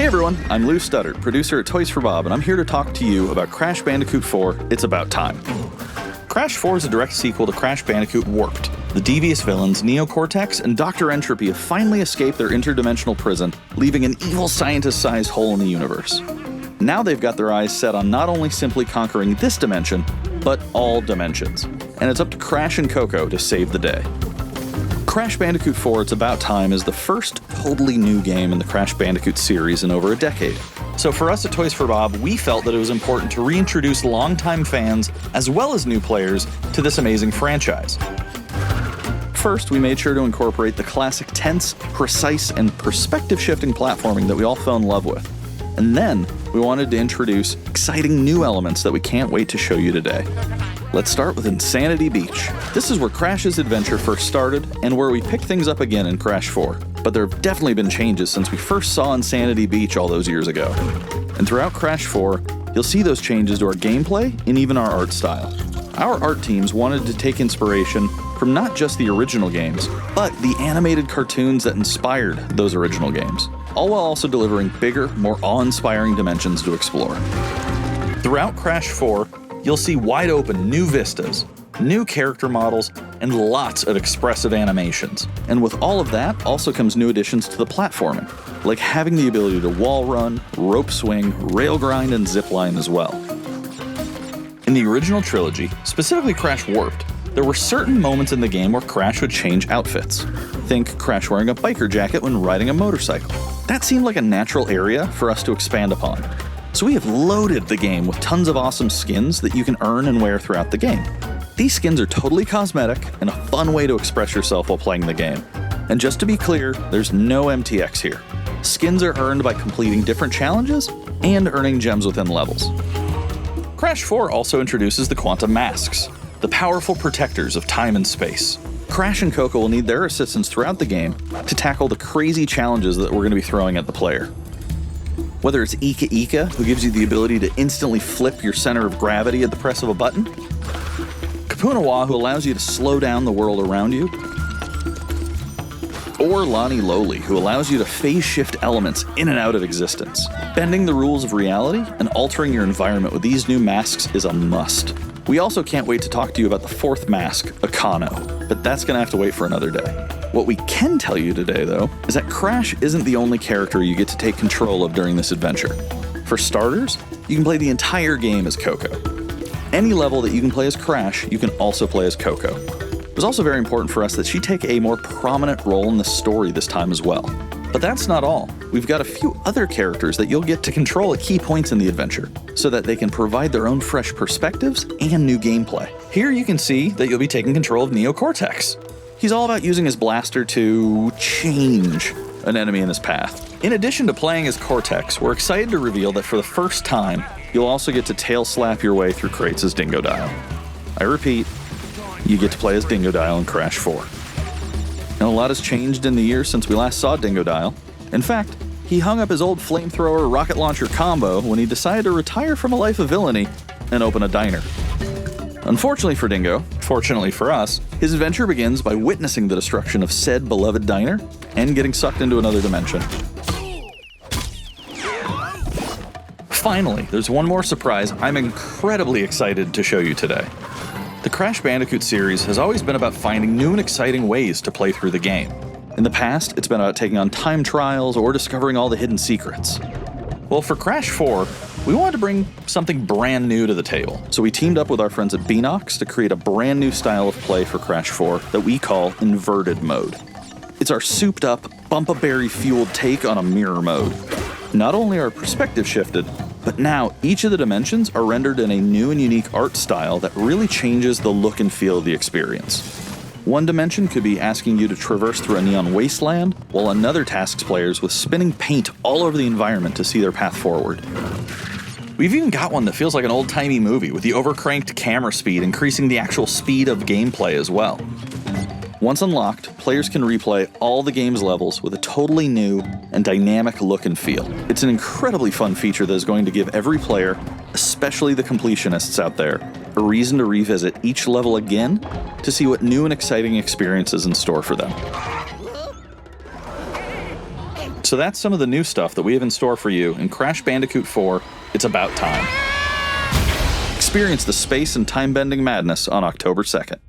Hey everyone, I'm Lou Studdard, producer at Toys for Bob, and I'm here to talk to you about Crash Bandicoot 4, It's About Time. Crash 4 is a direct sequel to Crash Bandicoot Warped. The devious villains Neo-Cortex and Dr. Entropy have finally escaped their interdimensional prison, leaving an evil scientist-sized hole in the universe. Now they've got their eyes set on not only simply conquering this dimension, but all dimensions. And it's up to Crash and Coco to save the day. Crash Bandicoot 4 It's About Time is the first totally new game in the Crash Bandicoot series in over a decade. So for us at Toys for Bob, we felt that it was important to reintroduce longtime fans, as well as new players, to this amazing franchise. First, we made sure to incorporate the classic tense, precise, and perspective-shifting platforming that we all fell in love with. And then, we wanted to introduce exciting new elements that we can't wait to show you today. Let's start with Insanity Beach. This is where Crash's adventure first started, and where we pick things up again in Crash 4. But there have definitely been changes since we first saw Insanity Beach all those years ago. And throughout Crash 4, you'll see those changes to our gameplay and even our art style. Our art teams wanted to take inspiration from not just the original games, but the animated cartoons that inspired those original games, all while also delivering bigger, more awe-inspiring dimensions to explore. Throughout Crash 4, you'll see wide-open new vistas, new character models, and lots of expressive animations. And with all of that also comes new additions to the platforming, like having the ability to wall run, rope swing, rail grind, and zipline as well. In the original trilogy, specifically Crash Warped, there were certain moments in the game where Crash would change outfits. Think Crash wearing a biker jacket when riding a motorcycle. That seemed like a natural area for us to expand upon. So we have loaded the game with tons of awesome skins that you can earn and wear throughout the game. These skins are totally cosmetic and a fun way to express yourself while playing the game. And just to be clear, there's no MTX here. Skins are earned by completing different challenges and earning gems within levels. Crash 4 also introduces the Quantum Masks, the powerful protectors of time and space. Crash and Coco will need their assistance throughout the game to tackle the crazy challenges that we're going to be throwing at the player. Whether it's Ika Ika, who gives you the ability to instantly flip your center of gravity at the press of a button, Kapunawa, who allows you to slow down the world around you, or Lani Loli, who allows you to phase shift elements in and out of existence. Bending the rules of reality and altering your environment with these new masks is a must. We also can't wait to talk to you about the fourth mask, Akano, but that's gonna have to wait for another day. What we can tell you today, though, is that Crash isn't the only character you get to take control of during this adventure. For starters, you can play the entire game as Coco. Any level that you can play as Crash, you can also play as Coco. It was also very important for us that she take a more prominent role in the story this time as well. But that's not all. We've got a few other characters that you'll get to control at key points in the adventure, so that they can provide their own fresh perspectives and new gameplay. Here you can see that you'll be taking control of Neo-Cortex. He's all about using his blaster to change an enemy in his path. In addition to playing as Cortex, we're excited to reveal that for the first time, you'll also get to tail slap your way through crates as Dingodile. I repeat, you get to play as Dingodile in Crash 4. Now, a lot has changed in the years since we last saw Dingodile. In fact, he hung up his old flamethrower rocket launcher combo when he decided to retire from a life of villainy and open a diner. Unfortunately for Dingo, fortunately for us, his adventure begins by witnessing the destruction of said beloved diner and getting sucked into another dimension. Finally, there's one more surprise I'm incredibly excited to show you today. The Crash Bandicoot series has always been about finding new and exciting ways to play through the game. In the past, it's been about taking on time trials or discovering all the hidden secrets. Well, for Crash 4, we wanted to bring something brand new to the table, so we teamed up with our friends at Beanox to create a brand new style of play for Crash 4 that we call Inverted Mode. It's our souped-up, bumpa-berry-fueled take on a mirror mode. Not only are perspective shifted, but now each of the dimensions are rendered in a new and unique art style that really changes the look and feel of the experience. One dimension could be asking you to traverse through a neon wasteland, while another tasks players with spinning paint all over the environment to see their path forward. We've even got one that feels like an old-timey movie, with the overcranked camera speed increasing the actual speed of gameplay as well. Once unlocked, players can replay all the game's levels with a totally new and dynamic look and feel. It's an incredibly fun feature that is going to give every player, especially the completionists out there, a reason to revisit each level again to see what new and exciting experiences in store for them. So that's some of the new stuff that we have in store for you in Crash Bandicoot 4, It's About Time. Experience the space and time-bending madness on October 2nd.